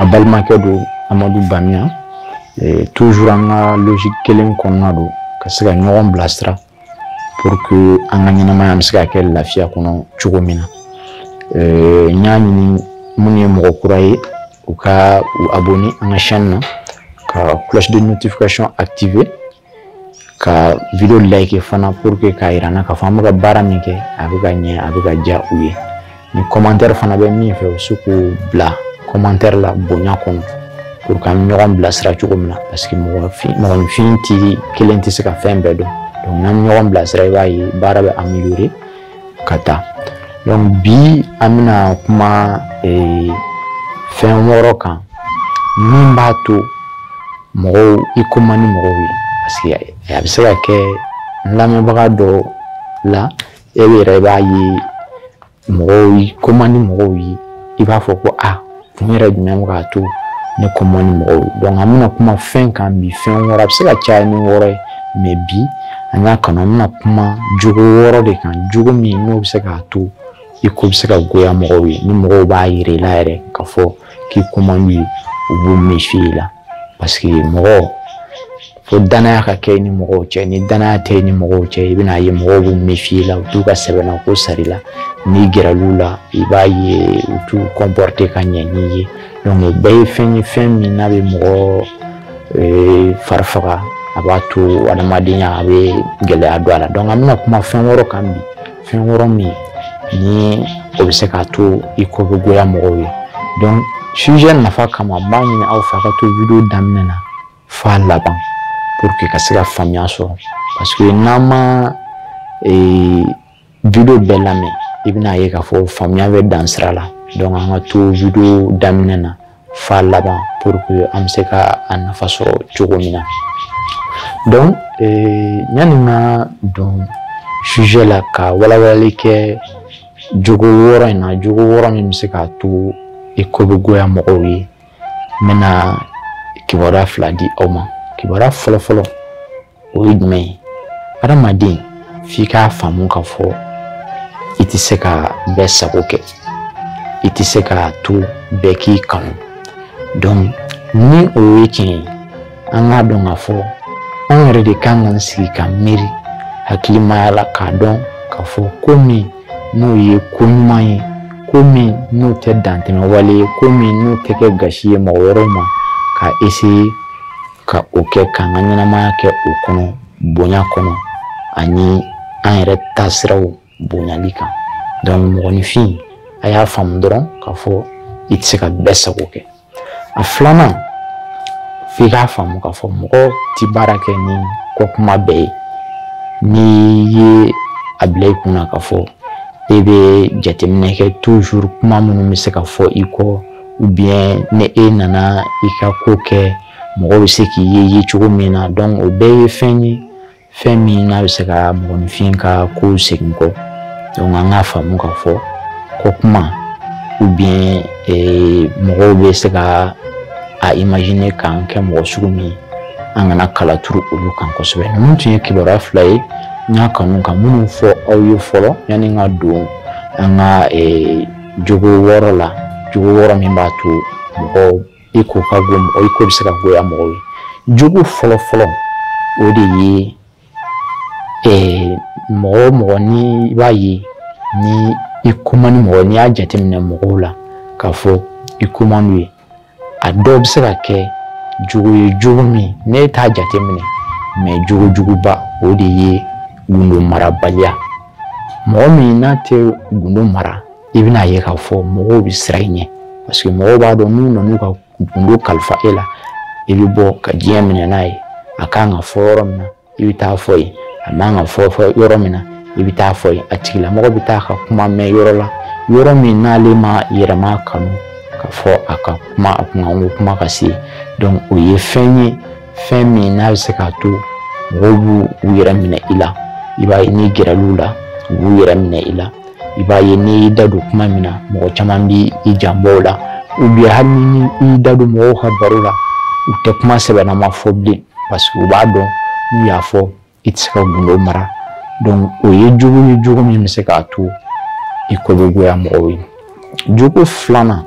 abalmakɛ do Amadou Bamiyan toujours an ka logique kelen kɔnɔna do ka se ka ɲɔgɔn bilasira pour que an ka ɲɛnamaya bɛ se ka kɛ lafiya kɔnɔ cogo min na n y'a ɲini minnu ye mɔgɔ kura ye u ka abonner an ka chaîne na ka cloche de notification activer ka video like fana pour que ka yirana ka fɔ an bɛ ka baara min kɛ a bɛ ka ɲɛ a bɛ ka diya u ye ni commentaire fana bɛ min fɛ u se k'o bila commentaire la bonya kɔnɔ pour que an ɲɔgɔn bilasira cogo min na parce que mɔgɔninfin kelen tɛ se ka fɛn bɛɛ dɔn donc n'an ɲɔgɔn bilasira i b'a ye baara bɛ améliorer ka taa donc bi an bɛna kuma fɛn wɔɔrɔ kan min b'a to mɔgɔw i ko man di mɔgɔw ye parce que a bɛ se ka kɛ n lamɛnbaga dɔ la e yɛrɛ b'a ye mɔgɔw i ko man di mɔgɔw ye i b'a fɔ ko kun yɛrɛ jumɛn bɛ k'a to ne ko man di mɔgɔw ye donc an bɛna kuma fɛn kan bi fɛn wɔɔrɔ a bɛ se ka caya ni wɔɔrɔ ye mais bi an y'a kanu an bɛna kuma jogo wɔɔrɔ de kan jogo min n'o bɛ se k'a to i ko bɛ se ka goya mɔgɔw ye ni mɔgɔw b'a yira i la yɛrɛ k'a fɔ k'i ko man di ye u b'u méfier i la parce que mɔgɔ fo danaya ka kɛ ni mɔgɔw cɛ ni danaya tɛ ni mɔgɔw cɛ i bɛna ye mɔgɔw b'u méfier i la u t'u ka sɛbɛnna ko sari la n'i gɛrɛl'u la i b'a ye u t'u comporter ka ɲɛ n'i ye donc o bɛɛ ye fɛn ye fɛn min n'a bɛ mɔgɔ fari faga a b'a to adamadenya a bɛ gɛlɛya don a la donc an bɛna kuma fɛn wɔɔrɔ kan bi fɛn wɔɔrɔ min ni o bɛ se k'a to i ko bɛ goya mɔgɔw ye donc sujet nafa kama n b'a ɲini aw fɛ a ka to video daminɛ na f'a laban pour que ka se ka faamuya sɔrɔ parce que n'an ma video bɛɛ lamɛn i bɛna ye k'a fɔ faamuya bɛ dan sira la donc an ka to video daminɛ na f'a laban pour que an bɛ se ka a nafa sɔrɔ cogo min na donc yanni n ka don sujet la ka walawalali kɛ jogo wɔɔrɔ in na jogo wɔɔrɔ min bɛ se k'a to i ko bɛ goya mɔgɔw ye n bɛna kibaruya fila di aw ma kibaruya fɔlɔfɔlɔ o ye jumɛn ye adamaden f'i k'a faamu k'a fɔ i tɛ se ka bɛɛ sago kɛ i tɛ se k'a to bɛɛ k'i kanu donc ni o ye tiɲɛ ye an k'a dɔn k'a fɔ an yɛrɛ de kan ka sigi ka miiri hakilimaya la k'a dɔn k'a fɔ ko min n'o ye ko ɲuman ye ko min n'o tɛ dantɛmɛ wale ye ko min n'o tɛ kɛ gasi ye mɔgɔ wɛrɛw ma ka essayer ka o kɛ k'an ka ɲɛnamaya kɛ o kɔnɔ bonya kɔnɔ ani an yɛrɛ taasiraw bonyali kan donc mɔgɔninfin a y'a faamu dɔrɔn k'a fɔ i tɛ se ka bɛɛ sago kɛ a filanan f'i k'a faamu k'a fɔ mɔgɔ ti baara kɛ ni kɔkuma bɛɛ ye n'i ye a bila i kunna k'a fɔ e bɛ jateminɛ kɛ toujours kuma minnu bɛ se ka fɔ i kɔ ou bien ni e nana i ka ko kɛ mɔgɔ bɛ se k'i ye cogo min na donc o bɛɛ ye fɛn ye fɛn min n'a bɛ se ka mɔgɔninfin ka ko segin kɔ donc an k'a faamu k'a fɔ ko kuma ou bien mɔgɔw bɛ se ka a imaginer k'an kɛ mɔgɔ sugu min an kana kala turu olu kan kosɛbɛ ninnu tun ye kibaruya fila ye n y'a kanu ka minnu fɔ aw ye fɔlɔ yanni n ka don an ka jogo wɔɔrɔ la jogo wɔɔrɔ min b'a to mɔgɔ i ko ka go mɔgɔ i ko bɛ se ka goya mɔgɔw ye jogo fɔlɔ o de ye mɔgɔ o mɔgɔ ni i b'a ye ni i ko man di mɔgɔ n'i y'a jateminɛ mɔgɔw la k'a fɔ i ko man d'u ye a dɔw bɛ se ka kɛ jogo ye jogo min ne t'a jateminɛ mais jogo juguba o de ye gundo marabaliya mɔgɔ min n'a tɛ gundo mara i bɛna ye k'a fɔ mɔgɔw bɛ siran i ɲɛ parce que mɔgɔw b'a dɔn n'u nan'u ka gundo kalifa e la i bɛ bɔ ka diɲɛ minɛ n'a ye a kan ka fɔ yɔrɔ min na i bɛ taa fɔ yen a man ka fɔ yɔrɔ min na i bɛ taa fɔ yen a tigilamɔgɔ bɛ taa ka kuma mɛn yɔrɔ la yɔrɔ min n'ale ma yɛrɛma kanu ka fɔ a ka kuma a kunkanko kuma ka se donc o ye fɛn ye fɛn min n'a bɛ se k'a to mɔgɔw b'u yɛrɛ minɛ i la i b'a ye n'i gɛrɛl'u la u b'u yɛrɛ minɛ i la i b'a ye n'i y'i da don kuma min na mɔgɔ caman b'i janbɔ o la ou bien hali ni y'i da don mɔgɔw ka baro la u tɛ kuma sɛbɛnnama fɔ bilen parce que u b'a dɔn n'u y'a fɔ i tɛ se ka gundo mara donc o ye jogo min bɛ se k'a to i ko bɛ goya mɔgɔw ye jogo filanan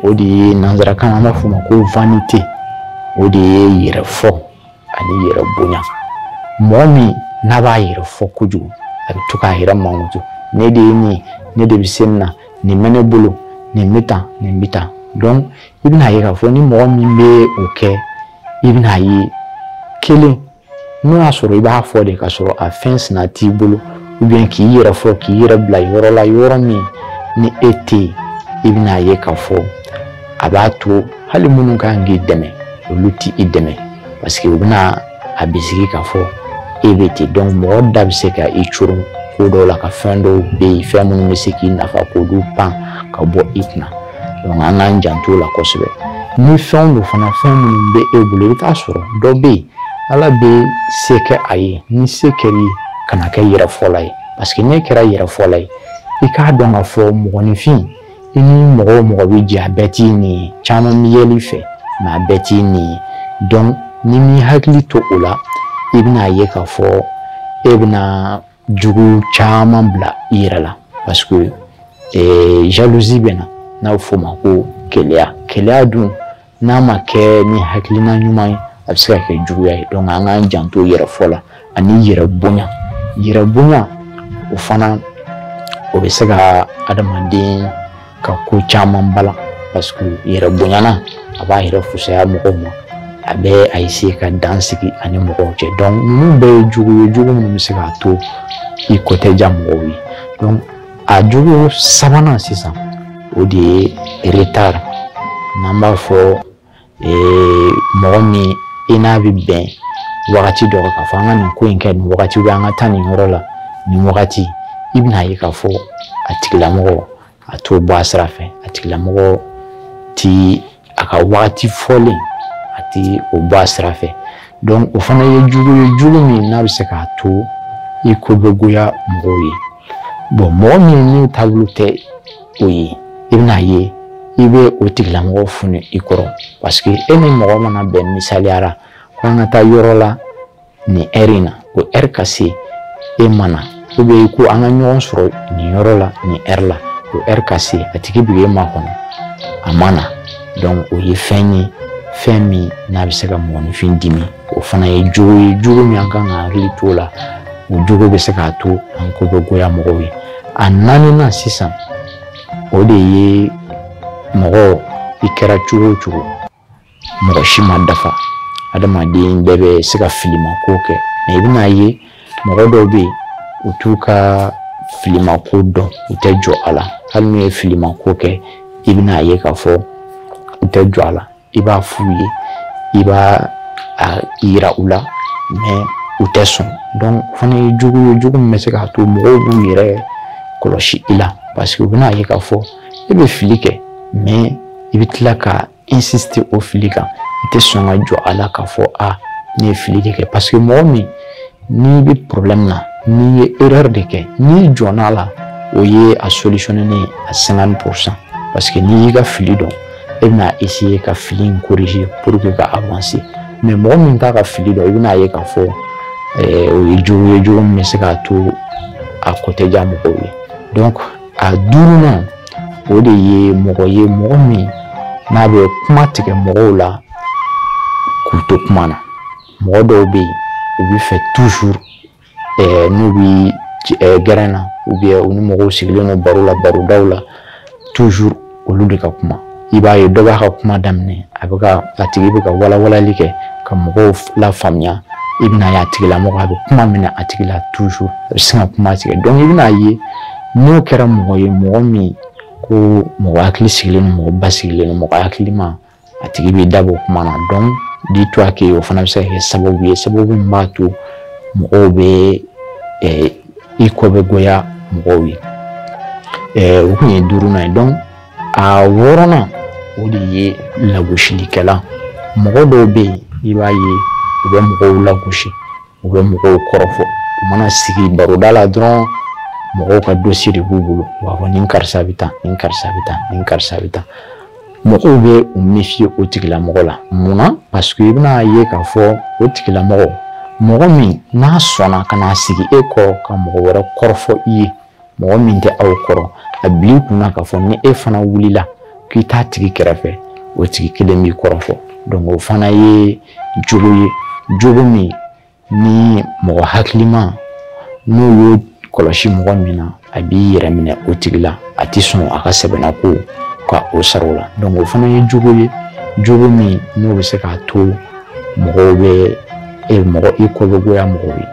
o de ye nanzarakan an b'a fɔ ma ko vanité, o de ye yɛrɛ fɔ ani yɛrɛ bonya. Mɔgɔ min n'a b'a yɛrɛ fɔ kojugu a bɛ to k'a yɛrɛ mankutu, ne de ye nin, ne de bɛ se nin na, nin bɛ ne bolo, nin bɛ tan, nin bɛ tan. Donc i bɛna ye k'a fɔ ni mɔgɔ min bɛ o kɛ, i bɛna ye kelen n'o y'a sɔrɔ i b'a fɔ de ka sɔrɔ a fɛn sina t'i bolo, ou bien k'i yɛrɛ fɔ k'i yɛrɛ bila yɔrɔ la yɔrɔ min ni e tɛ yen, i bɛna ye k'a fɔ a b'a to hali minnu kan k'i dɛmɛ olu t'i dɛmɛ parce que u bɛna a bisigi k'a fɔ e bɛ ten. Donc mɔgɔ da bɛ se ka i coron ko dɔw la ka fɛn dɔw bɛ yen, fɛn minnu bɛ se k'i nafa k'olu pan ka bɔ i kunna. Donc an k'an janto la kosɛbɛ. Ni fɛn dɔ fana fɛn minnu bɛ e bolo i bɛ taa sɔrɔ dɔ bɛ yen Ala bɛ se kɛ a ye, ni se kɛr'i ye kana kɛ yɛrɛfɔla ye parce que n'e kɛra yɛrɛfɔla ye i k'a dɔn k'a fɔ mɔgɔninfin i ni mɔgɔ o mɔgɔ bɛ jɛ a bɛɛ t'i nin ye, caman bɛ yɛl'i fɛ mais a bɛɛ t'i nin ye. Donc ni m'i hakili to o la i bɛna ye k'a fɔ e bɛna jugu caman bila i yɛrɛ la parce que jalousie bɛ na n'a bɛ f'o ma ko keleya. Keleya dun n'a ma kɛ ni hakilina ɲuman ye a bɛ se ka kɛ juguya ye. Donc an k'an janto yɛrɛfɔ la ani yɛrɛ bonya. Yɛrɛ bonya o fana o bɛ se ka adamaden ka ko caman bala parce que yɛrɛ bonyana a b'a yɛrɛ fusaya mɔgɔw ma, a bɛ a essayer ka dan sigi ani mɔgɔw cɛ. Donc ninnu bɛɛ ye jugu ye, jugu minnu bɛ se k'a to i ko tɛ diya mɔgɔw ye. Donc a jugu sabanan sisan o de ye retard, n'an b'a fɔ mɔgɔ min i n'a bɛ bɛn wagati dɔ k'a fɔ an ka nin ko in kɛ nin wagati ou bien an ka taa nin yɔrɔ la nin wagati, i bɛna ye k'a fɔ a tigilamɔgɔ a t'o bɔ a sira fɛ, a tigilamɔgɔ ti a ka wagati fɔlen a ti o bɔ a sira fɛ. Donc o fana ye jugu min n'a bɛ se k'a to i ko bɛ goya mɔgɔw ye. Bon mɔgɔ min ni taabolo tɛ o ye i bɛna ye i bɛ o tigilamɔgɔ funu i kɔrɔ parce que e ni mɔgɔ mana bɛn misaliyara ko an ka taa yɔrɔ la nin heure in na, o heure ka se e mana ou bien ko an ka ɲɔgɔn sɔrɔ nin yɔrɔ la nin heure la, o heure ka se a tigi bɛ e makɔnɔ a mana. Donc o ye fɛn ye fɛn min n'a bɛ se ka mɔgɔninfin dimi, o fana ye jugu ye, jugu min an kan ka hakili to o la, o jugu bɛ se k'a to an ko bɛ goya mɔgɔw ye. A naaninan sisan o de ye mɔgɔ i kɛra cogo o cogo mɔgɔ si ma dafa, adamaden bɛɛ bɛ se ka filimako kɛ mais i bɛna ye mɔgɔ dɔw bɛ yen u t'u ka filimako dɔn, u tɛ jɔ a la. Hali n'u ye filimako kɛ i bɛna ye k'a fɔ u tɛ jɔ a la, i b'a f'u ye, i b'a yira u la mais u tɛ sɔn. Donc o fana ye jugu ye, jugu min bɛ se k'a to mɔgɔw b'u yɛrɛ kɔlɔsi i la parce que u bɛna ye k'a fɔ e bɛ fili kɛ mais i bɛ tila ka insister o fili kan, i tɛ sɔn ka jɔ a la k'a fɔ ne ye fili de kɛ parce que mɔgɔ min n'i bɛ problème na n'i ye erreur de kɛ n'i jɔn'a la o ye a solutionner a 50% parce que n'i y'i ka fili dɔn e bɛna essayer ka fili in corriger pour que ka avancer. Mais mɔgɔ min t'a ka fili dɔn i bɛna ye k'a fɔ o ye jugu min bɛ se k'a to a ko tɛ diya mɔgɔw ye. Donc a duurunan o de ye mɔgɔ min n'a bɛ kuma tigɛ mɔgɔw la k'u to kuma na. Mɔgɔ dɔw bɛ yen u bɛ fɛ toujours n'u bɛ gɛrɛn na ou bien u ni mɔgɔw sigilen don baro la barodaw la toujours olu de ka kuma. I b'a ye dɔ b'a ka kuma daminɛ a tigi bɛ ka walawalali kɛ ka mɔgɔw lafaamuya, i bɛna ye a tigilamɔgɔ a bɛ kuma minɛ a tigi la toujours a bɛ se ka kuma tigɛ. Donc i bɛna ye n'o kɛra mɔgɔ ye mɔgɔ min ko mɔgɔ hakili sigilen don, mɔgɔ basigilen don, mɔgɔ hakili ma a tigi bɛ dabɔ kuma na. Donc dis-toi que o fana bɛ se ka kɛ sababu ye, sababu min b'a to mɔgɔw bɛ i kɔ bɛ goya mɔgɔw ye. O kun ye duurunan ye. Donc a wɔɔrɔnan o de ye lagosilikɛla. Mɔgɔ dɔw bɛ yen i b'a ye u bɛ mɔgɔw lagosi, u bɛ mɔgɔw kɔrɔfɔ, u mana sigi baroda la dɔrɔn mɔgɔw ka dossier de b'u bolo, u b'a fɔ nin karisa bɛ tan, nin karisa bɛ tan, nin karisa bɛ tan. Mɔgɔw bɛ u méfier o tigilamɔgɔ la. Munna? Parce que i bɛna ye k'a fɔ o tigilamɔgɔ mɔgɔ min n'a sɔnna ka n'a sigi e kɔrɔ ka mɔgɔ wɛrɛ kɔrɔfɔ i ye, mɔgɔ min tɛ aw kɔrɔ, a bila i kunna k'a fɔ ni e fana wulila k'i t'a tigi kɛrɛfɛ o tigi kelen b'i kɔrɔfɔ. Donc o fana ye jogo ye, jogo min ni mɔgɔ hakilima n'o y'o kɔlɔsi mɔgɔ min na a b'i yɛrɛ minɛ o tigi la, a tɛ sɔn a ka sɛbɛnnako ka o sara o la. Donc o fana ye jogo ye, jogo min n'o bɛ se k'a to mɔgɔw bɛ mɔgɔ i kɔ bɛ goya mɔgɔw ye.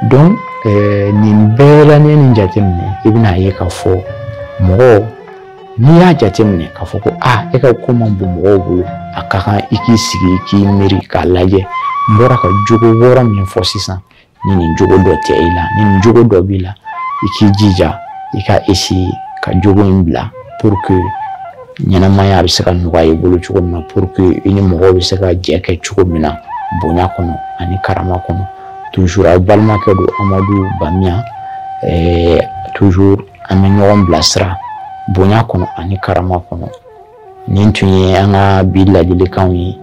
Donc nin bɛɛ la n'i ye nin jateminɛ i bɛna ye k'a fɔ mɔgɔ n'i y'a jateminɛ k'a fɔ ko e ka ko man bon mɔgɔw bolo, a ka kan i k'i sigi i k'i miiri k'a lajɛ n bɔra ka jogo wɔɔrɔ min fɔ sisan ni nin jogo dɔ tɛ i la, ni nin jogo dɔ b'i la i k'i jija i ka essayer ka jogo in bila pour que ɲɛnamaya bɛ se ka nɔgɔya i bolo cogo min na, pour que i ni mɔgɔw bɛ se ka jɛ kɛ cogo min na bonya kɔnɔ ani karama kɔnɔ. Toujours a balimakɛ don Amadu Bamiyan, toujours an bɛ ɲɔgɔn bilasira bonya kɔnɔ ani karama kɔnɔ. Nin tun ye an ka bi ladilikanw ye.